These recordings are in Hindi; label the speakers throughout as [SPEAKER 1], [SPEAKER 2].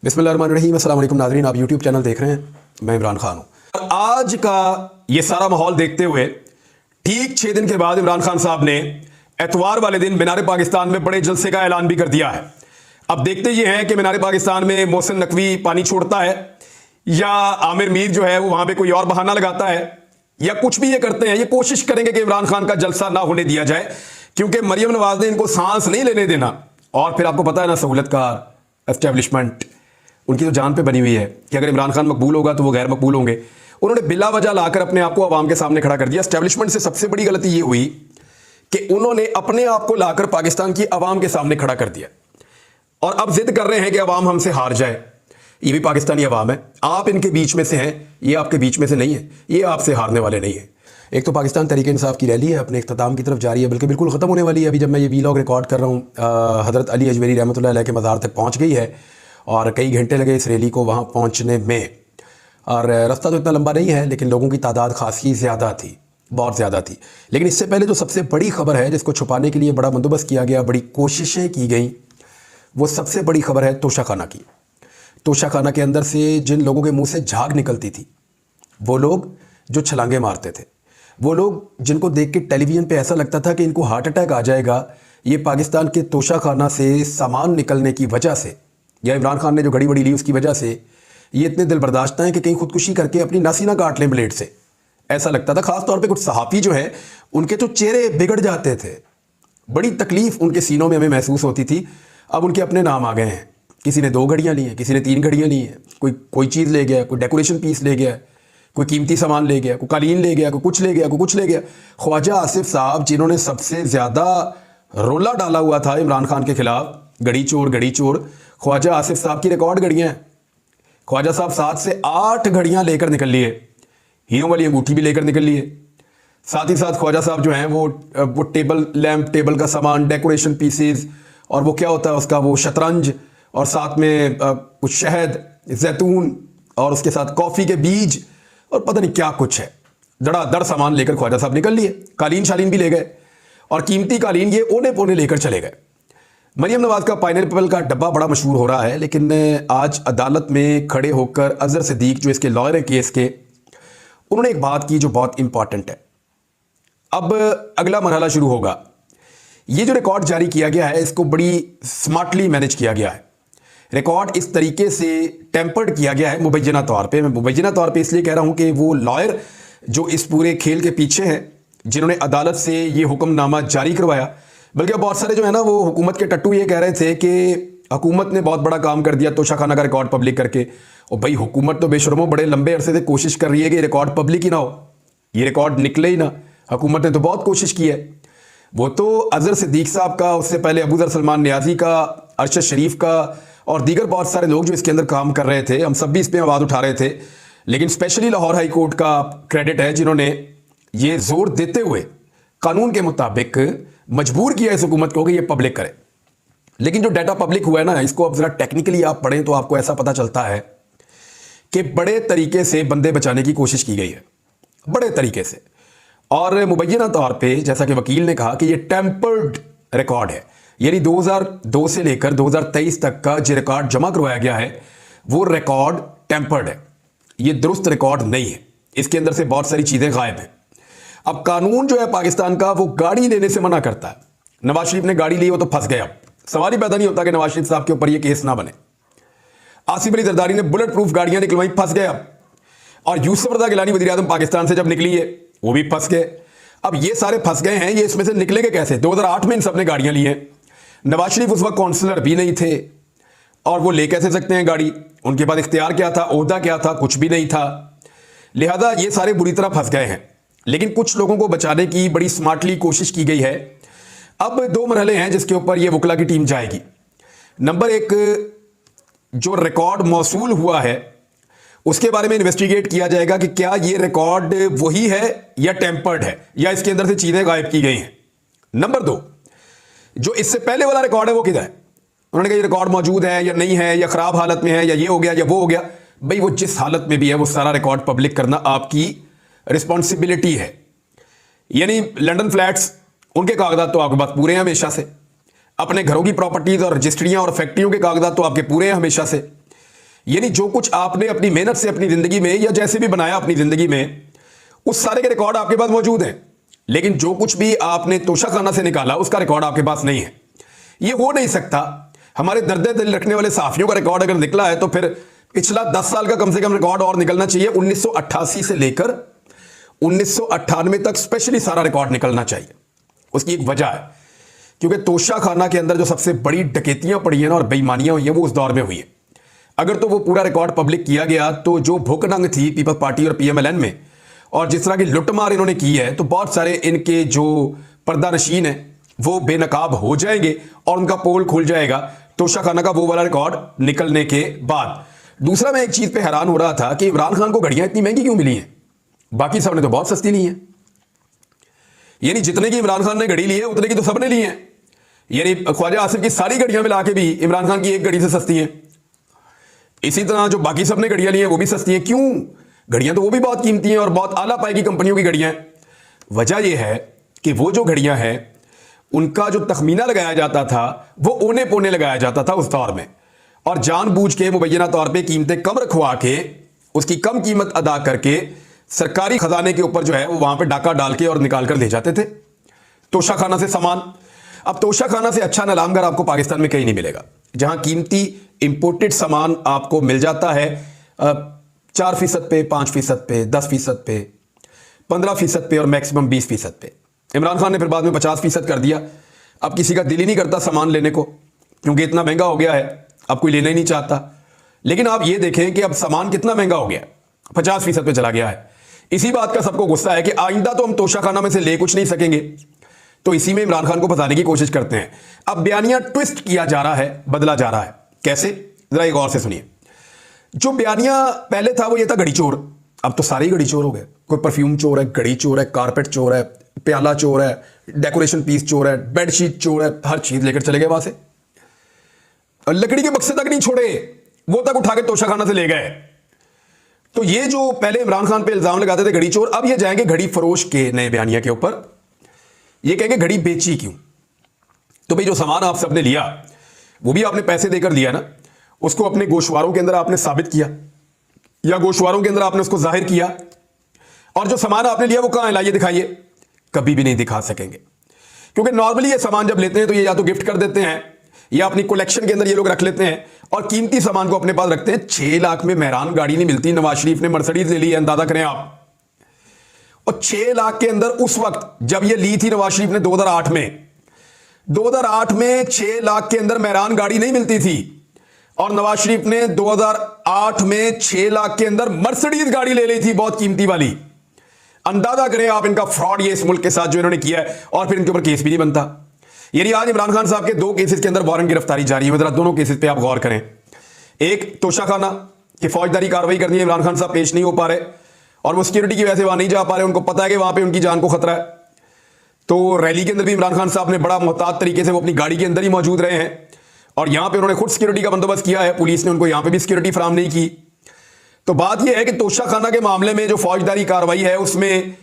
[SPEAKER 1] बिस्मिल्लाहिर्रहमानिर्रहीम। अस्सलाम वालेकुम नाज़रीन, आप यूट्यूब चैनल देख रहे हैं, मैं इमरान खान हूँ। और आज का ये सारा माहौल देखते हुए ठीक 6 दिन के बाद इमरान खान साहब ने एतवार वाले दिन मीनार पाकिस्तान में बड़े जलसे का ऐलान भी कर दिया है। अब देखते ये हैं कि मीनार पाकिस्तान में मोहसिन नकवी पानी छोड़ता है या आमिर मीर जो है वो वहां पे कोई और बहाना लगाता है या कुछ भी ये करते हैं। ये कोशिश करेंगे कि इमरान खान का जलसा ना होने दिया जाए, क्योंकि मरियम नवाज ने इनको सांस नहीं लेने देना। और फिर आपको पता है ना, सहूलतकार एस्टेब्लिशमेंट उनकी तो जान पे बनी हुई है कि अगर इमरान खान मकबूल होगा तो वो गैर मकबूल होंगे। उन्होंने बिला वजह लाकर अपने आप को आवाम के सामने खड़ा कर दिया। एस्टेब्लिशमेंट से सबसे बड़ी गलती ये हुई कि उन्होंने अपने आप को लाकर पाकिस्तान की आवाम के सामने खड़ा कर दिया और अब जिद कर रहे हैं कि आवाम हमसे हार जाए। ये भी पाकिस्तानी आवाम है, आप इनके बीच में से हैं, ये आपके बीच में से नहीं है, ये आपसे हारने वाले नहीं है। एक तो पाकिस्तान तहरीक इंसाफ की रैली है, अपने इख्तिताम की तरफ जारी है, बल्कि बिल्कुल ख़त्म होने वाली है। अभी जब मैं ये वीलॉग रिकॉर्ड कर रहा हूँ, हज़रत अली अजमेरी रहमतुल्लाह अलैह के मज़ार तक पहुँच गई है और कई घंटे लगे इस रैली को वहाँ पहुँचने में। और रास्ता तो इतना लंबा नहीं है, लेकिन लोगों की तादाद खासी ज़्यादा थी, बहुत ज़्यादा थी। लेकिन इससे पहले जो सबसे बड़ी खबर है, जिसको छुपाने के लिए बड़ा बंदोबस्त किया गया, बड़ी कोशिशें की गई, वो सबसे बड़ी खबर है तोशाखाना की। तोशाखाना के अंदर से जिन लोगों के मुंह से झाग निकलती थी, वो लोग जो छलांगे मारते थे, वो लोग जिनको देख के टेलीविज़न पे ऐसा लगता था कि इनको हार्ट अटैक आ जाएगा, ये पाकिस्तान के तोशाखाना से सामान निकलने की वजह से या इमरान खान ने जो घड़ी बड़ी ली उसकी वजह से ये इतने दिल बर्दाश्त हैं कि कहीं खुदकुशी करके अपनी नासी ना काट लें ब्लेड से, ऐसा लगता था। ख़ास तौर पे कुछ सहाफ़ी जो है उनके तो चेहरे बिगड़ जाते थे, बड़ी तकलीफ़ उनके सीनों में हमें महसूस होती थी। अब उनके अपने नाम आ गए हैं, किसी ने 2 घड़ियाँ ली हैं, किसी ने 3 घड़ियाँ ली हैं, कोई चीज़ ले गया, कोई डेकोरेशन पीस ले गया, कोई कीमती सामान ले गया, कोई कालीन ले गया, कोई कुछ ले गया, कोई कुछ ले गया। ख्वाजा आसिफ साहब जिन्होंने सबसे ज़्यादा रोला डाला हुआ था इमरान खान के खिलाफ, घड़ी चोर, ख्वाजा आसिफ साहब की रिकॉर्ड घड़ियाँ हैं। ख्वाजा साहब 7 से 8 घड़ियाँ लेकर निकल लिए, हीरों वाली अंगूठी भी लेकर निकल लिए। साथ ही साथ ख्वाजा साहब जो हैं वो टेबल लैंप, टेबल का सामान, डेकोरेशन पीसेस, और वो क्या होता है उसका, वो शतरंज, और साथ में कुछ शहद, जैतून, और उसके साथ कॉफ़ी के बीज और पता नहीं क्या कुछ है। धड़ाधड़ सामान लेकर ख्वाजा साहब निकल लिए। कालीन शालीन भी ले गए और कीमती कालीन ये ओने पोने लेकर चले गए। मरियम नवाज का पाइनएप्पल का डब्बा बड़ा मशहूर हो रहा है, लेकिन आज अदालत में खड़े होकर अजहर सिद्दीक जो इसके लॉयर हैं केस के, उन्होंने एक बात की जो बहुत इंपॉर्टेंट है। अब अगला मरहला शुरू होगा। ये जो रिकॉर्ड जारी किया गया है इसको बड़ी स्मार्टली मैनेज किया गया है। रिकॉर्ड इस तरीके से टेम्पर्ड किया गया है मुबैना तौर पे। मैं मुबैना तौर पे इसलिए कह रहा हूं कि वो लॉयर जो इस पूरे खेल के पीछे हैं, जिन्होंने अदालत से ये हुक्मनामा जारी करवाया, बल्कि बहुत सारे जो है ना वो हुकूमत के टट्टू ये कह रहे थे कि हुकूमत ने बहुत बड़ा काम कर दिया तोशाखाना का रिकॉर्ड पब्लिक करके। और भाई हुकूमत तो बेशर्मो बड़े लंबे अरसे से कोशिश कर रही है कि रिकॉर्ड पब्लिक ही ना हो, ये रिकॉर्ड निकले ही ना। हुकूमत ने तो बहुत कोशिश की है। वो तो अजहर सिद्दीक साहब का, उससे पहले अबू ज़र सलमान नियाज़ी का, अरशद शरीफ का और दीगर बहुत सारे लोग जो इसके अंदर काम कर रहे थे, हम सब भी इस पर आवाज़ उठा रहे थे। लेकिन स्पेशली लाहौर हाई कोर्ट का क्रेडिट है जिन्होंने ये जोर देते हुए कानून के मुताबिक मजबूर किया इस हुकूमत को कि ये पब्लिक करे। लेकिन जो डाटा पब्लिक हुआ है ना, इसको अब ज़रा टेक्निकली आप पढ़ें तो आपको ऐसा पता चलता है कि बड़े तरीके से बंदे बचाने की कोशिश की गई है, बड़े तरीके से। और मुबैना तौर पे जैसा कि वकील ने कहा कि ये टेम्पर्ड रिकॉर्ड है, यानी 2002 से लेकर 2023 तक का जो रिकॉर्ड जमा करवाया गया है वो रिकॉर्ड टेम्पर्ड है, ये दुरुस्त रिकॉर्ड नहीं है, इसके अंदर से बहुत सारी चीज़ें गायब हैं। अब कानून जो है पाकिस्तान का वो गाड़ी लेने से मना करता है। नवाज शरीफ ने गाड़ी ली, वो तो फंस गए। अब सवाल ही पैदा नहीं होता कि नवाज शरीफ साहब के ऊपर ये केस ना बने। आसिफ अली जरदारी ने बुलेट प्रूफ गाड़ियां निकलवाई, फंस गए अब। और यूसुफ रज़ा गिलानी वज़ीर आज़म पाकिस्तान से जब निकली है वो भी फंस गए। अब ये सारे फंस गए हैं, ये इसमें से निकलेंगे कैसे? 2008 में इन सब ने गाड़ियां ली हैं। नवाज शरीफ उस वक्त काउंसलर भी नहीं थे और वो ले कैसे सकते हैं गाड़ी? उनके पास इख्तियार क्या था, ओहदा क्या था? कुछ भी नहीं था। लिहाजा ये सारे बुरी तरह फंस गए हैं। लेकिन कुछ लोगों को बचाने की बड़ी स्मार्टली कोशिश की गई है। अब 2 मरहले हैं जिसके ऊपर ये वकला की टीम जाएगी। नंबर 1, जो रिकॉर्ड मौसूल हुआ है उसके बारे में इन्वेस्टिगेट किया जाएगा कि क्या ये रिकॉर्ड वही है या टेम्पर्ड है या इसके अंदर से चीजें गायब की गई हैं। नंबर 2, जो इससे पहले वाला रिकॉर्ड है वो किधर है? उन्होंने कहा ये रिकॉर्ड मौजूद है या नहीं है, या खराब हालत में है, या ये हो गया या वो हो गया। भाई वो जिस हालत में भी है वो सारा रिकॉर्ड पब्लिक करना आपकी रिस्पॉन्सिबिलिटी है। यानी लंदन फ्लैट्स, उनके कागजात तो आपके पास पूरे हैं हमेशा से। अपने घरों की प्रॉपर्टीज और रजिस्ट्रियां और फैक्ट्रियों के कागजात तो आपके पूरे हैं हमेशा से। यानी जो कुछ आपने अपनी मेहनत से अपनी जिंदगी में या जैसे भी बनाया अपनी जिंदगी में, उस सारे के रिकॉर्ड आपके पास मौजूद हैं। लेकिन जो कुछ भी आपने तोशाखाना से निकाला उसका रिकॉर्ड आपके पास नहीं है। ये हो नहीं सकता। हमारे दर्द दिल रखने वाले साफियों का रिकॉर्ड अगर निकला है तो फिर पिछला 10 साल का कम से कम रिकॉर्ड और निकलना चाहिए। 1988 से लेकर 1998 तक स्पेशली सारा रिकॉर्ड निकलना चाहिए। उसकी एक वजह है, क्योंकि तोशाखाना के अंदर जो सबसे बड़ी डकैतियां पड़ी हैं ना और बेईमानियां हुई हैं वो उस दौर में हुई है। अगर तो वो पूरा रिकॉर्ड पब्लिक किया गया तो जो भूखनंग थी पीपल्स पार्टी और पीएमएलएन में और जिस तरह की लुटमार इन्होंने की है, तो बहुत सारे इनके जो पर्दानशीन हैं वो बेनकाब हो जाएंगे और उनका पोल खुल जाएगा तोशाखाना का वो वाला रिकॉर्ड निकलने के बाद। दूसरा, मैं एक चीज पे हैरान हो रहा था कि इमरान खान को घड़ियां इतनी महंगी क्यों मिली हैं? बाकी सबने तो बहुत सस्ती ली हैं। यानी जितने की इमरान खान ने घड़ी ली है उतने की तो सबने ली है। यानी ख्वाजा आसिफ की सारी घड़ियां मिला के भी इमरान खान की एक घड़ी से सस्ती है। इसी तरह जो बाकी सबने घड़ियां ली हैं वो भी सस्ती हैं। क्यों? घड़ियां तो वो भी बहुत कीमती हैं और बहुत आला पाई की कंपनियों की घड़ियां हैं। वजह यह है कि वो जो घड़ियां हैं उनका जो तखमीना लगाया जाता था वो ओने पोने लगाया जाता था उस दौर में, और जानबूझ के मुबैना तौर पे कीमतें कम रखवा के उसकी कम कीमत अदा करके सरकारी खजाने के ऊपर जो है वो वहां पे डाका डाल के और निकाल कर ले जाते थे तोशाखाना से सामान। अब तोशाखाना से अच्छा नीलामगर आपको पाकिस्तान में कहीं नहीं मिलेगा, जहां कीमती इंपोर्टेड सामान आपको मिल जाता है 4% पे, 5% पे, 10% पे, 15% पे और मैक्सिमम 20% पे। इमरान खान ने फिर बाद में 50% कर दिया। अब किसी का दिल ही नहीं करता सामान लेने को, क्योंकि इतना महंगा हो गया है, अब कोई लेना ही नहीं चाहता। लेकिन आप ये देखें कि अब सामान कितना महंगा हो गया, 50% पे चला गया है। इसी बात का सबको गुस्सा है कि आइंदा तो हम तोशाखाना में से ले कुछ नहीं सकेंगे, तो इसी में इमरान खान को फंसाने की कोशिश करते हैं। अब बयानिया ट्विस्ट किया जा रहा है, बदला जा रहा है। कैसे? जरा एक गौर से सुनिए। जो बयानिया पहले था वो ये था घड़ी चोर, अब तो सारे ही घड़ी चोर हो गए। कोई परफ्यूम चोर है, घड़ी चोर है, कारपेट चोर है, प्याला चोर है, डेकोरेशन पीस चोर है, बेडशीट चोर है, हर चीज लेकर चले गए वहां से। और लकड़ी के बक्से तक नहीं छोड़े, वो तक उठा के तोशाखाना से ले गए। तो ये जो पहले इमरान खान पे इल्जाम लगाते थे घड़ी चोर, अब ये जाएंगे घड़ी फरोश के नए बयानिया के ऊपर। ये कहेंगे घड़ी बेची क्यों? तो भाई जो सामान आप सबने लिया वो भी आपने पैसे देकर लिया ना, उसको अपने गोशवारों के अंदर आपने साबित किया या गोशवारों के अंदर आपने उसको जाहिर किया। और जो सामान आपने लिया वो कहां है, लाइए दिखाइए। कभी भी नहीं दिखा सकेंगे, क्योंकि नॉर्मली ये सामान जब लेते हैं तो ये या तो गिफ्ट कर देते हैं या अपनी कलेक्शन के अंदर ये लोग रख लेते हैं और कीमती सामान को अपने पास रखते हैं। 6 लाख में मेहरान गाड़ी नहीं मिलती, नवाज शरीफ ने मर्सिडीज ले ली है, अंदाजा करें आप। और 6 लाख के अंदर उस वक्त जब ये ली थी नवाज शरीफ ने 2008 में 6 लाख के अंदर मेहरान गाड़ी नहीं मिलती थी, और नवाज शरीफ ने 2008 में 6 लाख के अंदर मर्सिडीज गाड़ी ले ली थी, बहुत कीमती वाली। अंदाजा करें आप इनका फ्रॉड ये इस मुल्क के साथ जो इन्होंने किया है, और फिर इनके ऊपर केस भी नहीं बनता। यानी आज इमरान खान साहब के 2 केसेस के अंदर वारंट गिरफ्तारी जारी है। जरा दोनों केसेस पे आप गौर करें। एक तोशाखाना की फौजदारी कार्रवाई करनी है, इमरान खान साहब पेश नहीं हो पा रहे और वो सिक्योरिटी की वजह से वहां नहीं जा पा रहे। उनको पता है कि वहां पे उनकी जान को खतरा है, तो रैली के अंदर भी इमरान खान साहब ने बड़ा मोहतात तरीके से वो अपनी गाड़ी के अंदर ही मौजूद रहे हैं और यहां पे उन्होंने खुद सिक्योरिटी का बंदोबस्त किया है। पुलिस ने उनको यहां पे भी सिक्योरिटी फराहम नहीं की। तो बात यह है कि तोशाखाना के मामले में जो फौजदारी कार्रवाई है उसमें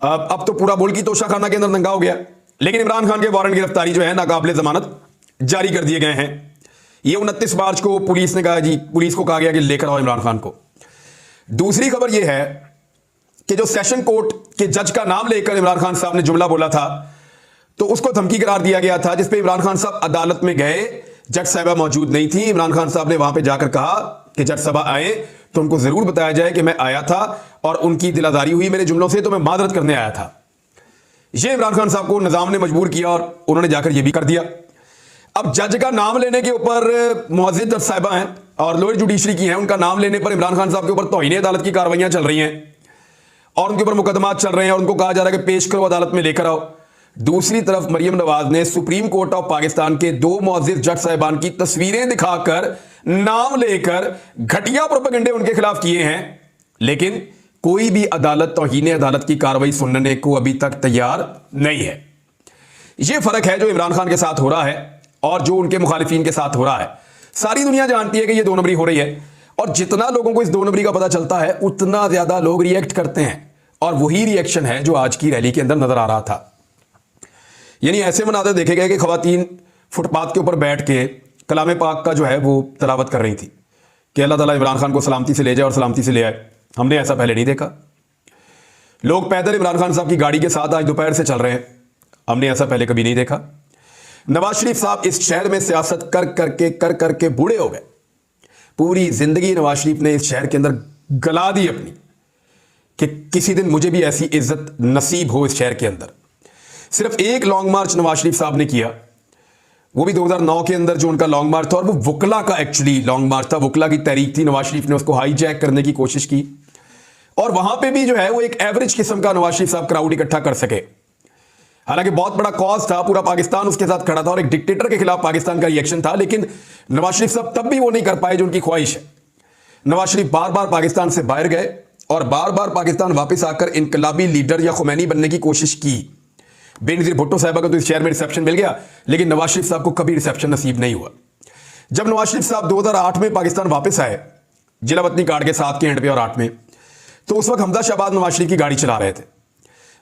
[SPEAKER 1] अब तो पूरा मुल्क ही तोशाखाना के अंदर दंगा हो गया। लेकिन इमरान खान के वारंट गिरफ्तारी जो है नाकाबिले जमानत जारी कर दिए गए हैं। ये 29 मार्च को पुलिस ने कहा, जी पुलिस को कहा गया कि लेकर आओ इमरान खान को। दूसरी खबर यह है कि जो सेशन कोर्ट के जज का नाम लेकर इमरान खान साहब ने जुमला बोला था तो उसको धमकी करार दिया गया था, जिसपे इमरान खान साहब अदालत में गए, जज साहबा मौजूद नहीं थी। इमरान खान साहब ने वहां पे जाकर कहा कि जज साहबा आए तो उनको जरूर बताया जाए कि मैं आया था और उनकी दिलादारी हुई मेरे जुमलों से, तो मैं माजरत करने आया था। ये इमरान खान साहब को निजाम ने मजबूर किया और उन्होंने जाकर यह भी कर दिया। अब जज का नाम लेने के ऊपर मुअज़्ज़िज़ जज साहिबा हैं और लोअर जुडिशरी की हैं, उनका नाम लेने पर इमरान खान साहब के ऊपर तौहीन अदालत की कार्रवाइयां चल रही हैं और उनके ऊपर मुकदमात चल रहे हैं और उनको कहा जा रहा है कि पेश करो, अदालत में लेकर आओ। दूसरी तरफ मरियम नवाज ने सुप्रीम कोर्ट ऑफ पाकिस्तान के 2 मुअज़्ज़िज़ जज साहिबान की तस्वीरें दिखाकर, नाम लेकर घटिया प्रोपेगेंडे उनके खिलाफ किए हैं, लेकिन कोई भी अदालत तौहीन अदालत की कार्रवाई सुनने को अभी तक तैयार नहीं है। यह फर्क है जो इमरान खान के साथ हो रहा है और जो उनके मुखालिफिन के साथ हो रहा है। सारी दुनिया जानती है कि यह 2 नंबरी हो रही है और जितना लोगों को इस 2 नंबरी का पता चलता है उतना ज्यादा लोग रिएक्ट करते हैं और वही रिएक्शन है जो आज की रैली के अंदर नजर आ रहा था। यानी ऐसे मनाते देखे गए कि खवातीन फुटपाथ के ऊपर बैठ के कलाम पाक का जो है वो तलावत कर रही थी कि अल्लाह ताला इमरान खान को सलामती से ले जाए और सलामती से ले आए। हमने ऐसा पहले नहीं देखा। लोग पैदल इमरान खान साहब की गाड़ी के साथ आज दोपहर से चल रहे हैं, हमने ऐसा पहले कभी नहीं देखा। नवाज शरीफ साहब इस शहर में सियासत कर करके बूढ़े हो गए। पूरी जिंदगी नवाज शरीफ ने इस शहर के अंदर गला दी अपनी, कि किसी दिन मुझे भी ऐसी इज्जत नसीब हो इस शहर के अंदर। सिर्फ एक लॉन्ग मार्च नवाज शरीफ साहब ने किया, वो भी 2009 के अंदर जो उनका लॉन्ग मार्च था, और वो वुकला का एक्चुअली लॉन्ग मार्च था, वुकला की तहरीक थी। नवाज शरीफ ने उसको हाईजैक करने की कोशिश की और वहां पे भी जो है वो एक एवरेज किस्म का नवाज शरीफ साहब क्राउड इकट्ठा कर सके। हालांकि बहुत बड़ा कॉज था, पूरा पाकिस्तान उसके साथ खड़ा था और एक डिक्टेटर के खिलाफ पाकिस्तान का रिएक्शन था, लेकिन नवाज शरीफ साहब तब भी वो नहीं कर पाए जो उनकी ख्वाहिश है। नवाज शरीफ बार बार पाकिस्तान से बाहर गए और बार बार पाकिस्तान वापस आकर इनकलाबी लीडर या खुमैनी बनने की कोशिश की। बेनजीर भुट्टो साहबा को तो इस शहर में रिसेप्शन मिल गया, लेकिन नवाज शरीफ साहब को कभी रिसेप्शन नसीब नहीं हुआ। जब नवाज शरीफ साहब 2008 में पाकिस्तान वापस आए, जिला वतनी कार्ड के 7 के एंड पे और 8 में, तो उस वक्त हमजा शहबाज नवाज शरीफ की गाड़ी चला रहे थे।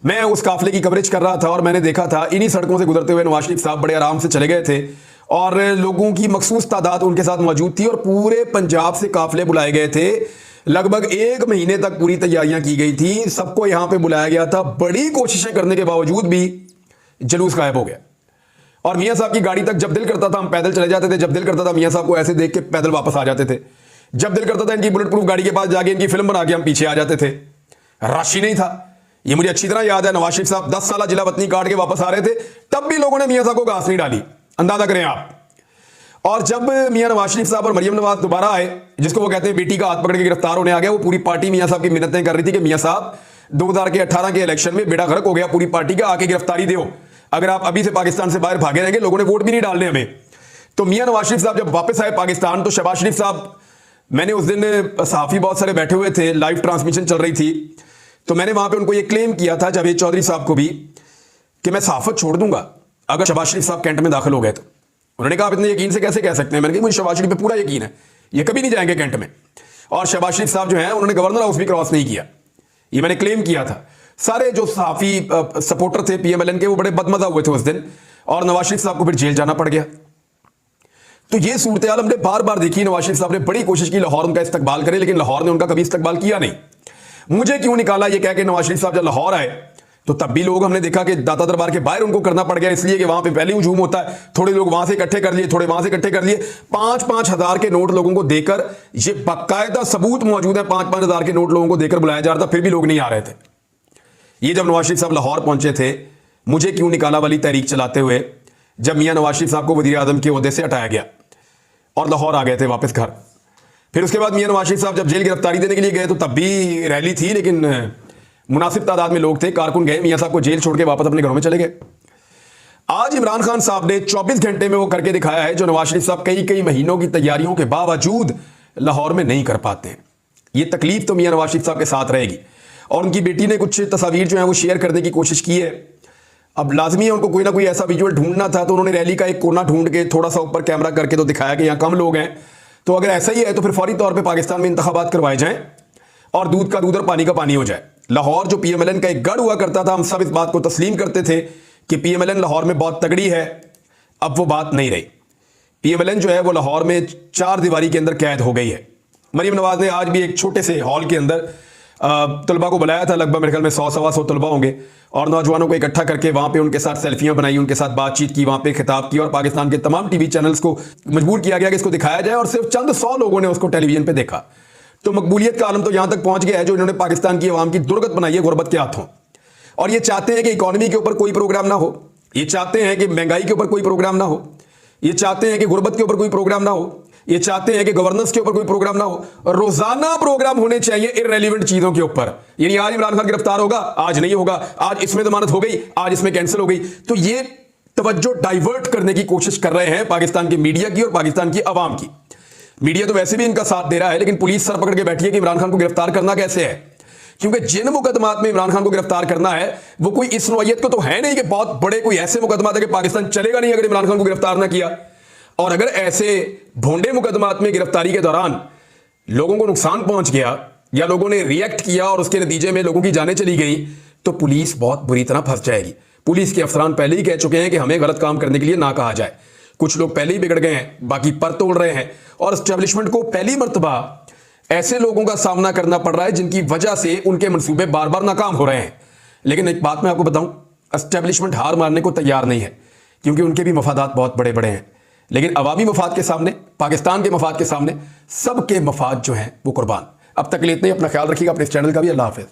[SPEAKER 1] मैं उस काफिले की कवरेज कर रहा था और मैंने देखा था इन्हीं सड़कों से गुजरते हुए नवाज शरीफ साहब बड़े आराम से चले गए थे और लोगों की मखसूस तादाद उनके साथ मौजूद थी और पूरे पंजाब से काफिले बुलाए गए थे। लगभग 1 महीने तक पूरी तैयारियां की गई थी, सबको यहां पे बुलाया गया था। बड़ी कोशिशें करने के बावजूद भी जुलूस गायब हो गया। और मियां साहब की गाड़ी तक जब दिल करता था हम पैदल चले जाते थे, जब दिल करता था मियां साहब को ऐसे देख के पैदल वापस आ जाते थे, जब दिल करता था इनकी बुलेट प्रूफ गाड़ी के पास जाके इनकी फिल्म बना के हम पीछे आ जाते थे। रश ही नहीं था। ये मुझे अच्छी तरह याद है, नवाज शरीफ साहब 10 साल जिला वतनी काट के वापस आ रहे थे, तब भी लोगों ने मियां साहब को घास नहीं डाली, अंदाजा करें आप। और जब मियां नवाज शरीफ साहब और मरियम नवाज दोबारा आए, जिसको वो कहते हैं बेटी का हाथ पकड़ के गिरफ्तार होने आ गया, वो पूरी पार्टी मियां साहब की मिन्नतें कर रही थी कि मियां साहब 2018 के इलेक्शन में बेड़ा गर्क हो गया पूरी पार्टी का, आके गिरफ्तारी दो, अगर आप अभी से पाकिस्तान से बाहर भागे रहेंगे लोगों ने वोट भी नहीं डालने हमें। तो मियां नवाज शरीफ साहब जब वापस आए पाकिस्तान, तो शहबाज शरीफ साहब, मैंने उस दिन सहाफी बहुत सारे बैठे हुए थे, लाइव ट्रांसमिशन चल रही थी, तो मैंने वहां पे उनको ये क्लेम किया था जावेद चौधरी साहब को भी कि मैं सहाफत छोड़ दूंगा अगर शहबाज शरीफ साहब कैंट में दाखिल हो गए तो। उन्होंने कहा आप इतने यकीन से कैसे कह सकते हैं? मैंने कहा मुझे शहबाज शरीफ पे पूरा यकीन है, ये कभी नहीं जाएंगे कैंट में। और शहबाज शरीफ साहब जो है उन्होंने गवर्नर हाउस भी क्रॉस नहीं किया, ये मैंने क्लेम किया था। सारे जो सहाफी सपोर्टर थे पीएमएलएन के, वो बड़े बदमजा हुए थे उस दिन, और नवाज शरीफ साहब को फिर जेल जाना पड़ गया। तो ये सूरत हाल हमने बार बार देखी। नवाज शरीफ साहब ने बड़ी कोशिश की लाहौर उनका इस्तकबाल करे, लेकिन लाहौर ने उनका कभी इस्तकबाल किया नहीं। मुझे क्यों निकाला ये कह के नवाज शरीफ साहब जब लाहौर आए, तो तब भी लोग, हमने देखा कि दाता दरबार के बाहर उनको करना पड़ गया, इसलिए कि वहां पे पहले हुजूम होता है, थोड़े लोग वहां से इकट्ठे कर लिए, थोड़े वहां से इकट्ठे कर लिए। 5-5 हजार के नोट लोगों को देकर, ये बाकायदा सबूत मौजूद है, 5-5 हजार के नोट लोगों को देकर बुलाया जा रहा था, फिर भी लोग नहीं आ रहे थे। ये जब नवाज शरीफ साहब लाहौर पहुंचे थे, मुझे क्यों निकाला वाली तहरीक चलाते हुए, जब मियां नवाज शरीफ साहब को वजीर आजम के ओहदे से हटाया गया और लाहौर आ गए थे वापस घर। फिर उसके बाद मियां नवाज शरीफ साहब जब जेल गिरफ्तारी देने के लिए गए, तो तब भी रैली थी, लेकिन मुनासिब तादाद में लोग थे, कारकुन गए, मियां साहब को जेल छोड़ के वापस अपने घरों में चले गए। आज इमरान खान साहब ने 24 घंटे में वो करके दिखाया है जो नवाज शरीफ साहब कई महीनों की तैयारियों के बावजूद लाहौर में नहीं कर पाते हैं। ये तकलीफ तो मियां नवाज शरीफ साहब के साथ रहेगी। और उनकी बेटी ने कुछ तस्वीर जो है वो शेयर करने की कोशिश की है। अब लाजमी है उनको कोई ना कोई ऐसा विजुअल ढूंढना था, तो उन्होंने रैली का एक कोना ढूंढ के थोड़ा सा ऊपर कैमरा करके तो दिखाया कि यहाँ कम लोग हैं। तो अगर ऐसा ही है तो फिर फौरी तौर पे पाकिस्तान में इंतखाबात करवाए जाएं और दूध का दूध और पानी का पानी हो जाए। लाहौर जो पीएमएलएन का एक गढ़ हुआ करता था, हम सब इस बात को तस्लीम करते थे कि पीएमएलएन लाहौर में बहुत तगड़ी है, अब वो बात नहीं रही। पीएमएलएन जो है वो लाहौर में 4 दीवारी के अंदर कैद हो गई है। मरियम नवाज ने आज भी एक छोटे से हॉल के अंदर तलबा को बुलाया था, लगभग मेरे ख्याल में 100-125 तलबा होंगे, और नौजवानों को इकट्ठा करके वहां पे उनके साथ सेल्फियां बनाई, उनके साथ बातचीत की, वहां पे खिताब किया, और पाकिस्तान के तमाम टीवी चैनल्स को मजबूर किया गया कि इसको दिखाया जाए, और सिर्फ चंद 100 लोगों ने उसको टेलीविजन पे देखा। तो मकबूलियत का आलम तो यहां तक पहुंच गया है जो इन्होंने पाकिस्तान की अवाम की दुर्गत बनाई है गुर्बत के हाथों। और ये चाहते हैं कि इकोनॉमी के ऊपर कोई प्रोग्राम ना हो, ये चाहते हैं कि महंगाई के ऊपर कोई प्रोग्राम ना हो, ये चाहते हैं कि गुर्बत के ऊपर कोई प्रोग्राम ना हो, ये चाहते हैं कि गवर्नेंस के ऊपर कोई प्रोग्राम ना हो। रोजाना प्रोग्राम होने चाहिए इररेलेवेंट चीजों के ऊपर। यानी आज इमरान खान गिरफ्तार होगा, आज नहीं होगा, आज इसमें जमानत हो गई, आज इसमें कैंसिल हो गई। तो ये तवज्जो डाइवर्ट करने की कोशिश कर रहे हैं पाकिस्तान की मीडिया की और पाकिस्तान की अवाम की। मीडिया तो वैसे भी इनका साथ दे रहा है, लेकिन पुलिस सर पकड़ के बैठी है कि इमरान खान को गिरफ्तार करना कैसे है, क्योंकि जिन मुकदमात में इमरान खान को गिरफ्तार करना है वो कोई इस नौयत को तो है नहीं कि बहुत बड़े कोई ऐसे मुकदमा है कि पाकिस्तान चलेगा नहीं अगर इमरान खान को गिरफ्तार ना किया। और अगर ऐसे भोंडे मुकदमात में गिरफ्तारी के दौरान लोगों को नुकसान पहुंच गया या लोगों ने रिएक्ट किया और उसके नतीजे में लोगों की जानें चली गई, तो पुलिस बहुत बुरी तरह फंस जाएगी। पुलिस के अफसरान पहले ही कह चुके हैं कि हमें गलत काम करने के लिए ना कहा जाए। कुछ लोग पहले ही बिगड़ गए हैं, बाकी पर तोड़ रहे हैं। और एस्टेब्लिशमेंट को पहली मर्तबा ऐसे लोगों का सामना करना पड़ रहा है जिनकी वजह से उनके मंसूबे बार बार नाकाम हो रहे हैं। लेकिन एक बात मैं आपको बताऊं, एस्टेब्लिशमेंट हार मानने को तैयार नहीं है, क्योंकि उनके भी मफादात बहुत बड़े बड़े हैं। लेकिन अवामी मफाद के सामने, पाकिस्तान के मफाद के सामने सबके मफाद जो हैं वो कुर्बान। अब तक के लिए इतना ही। अपना ख्याल रखिएगा, अपने इस चैनल का भी। अल्लाह हाफिज़।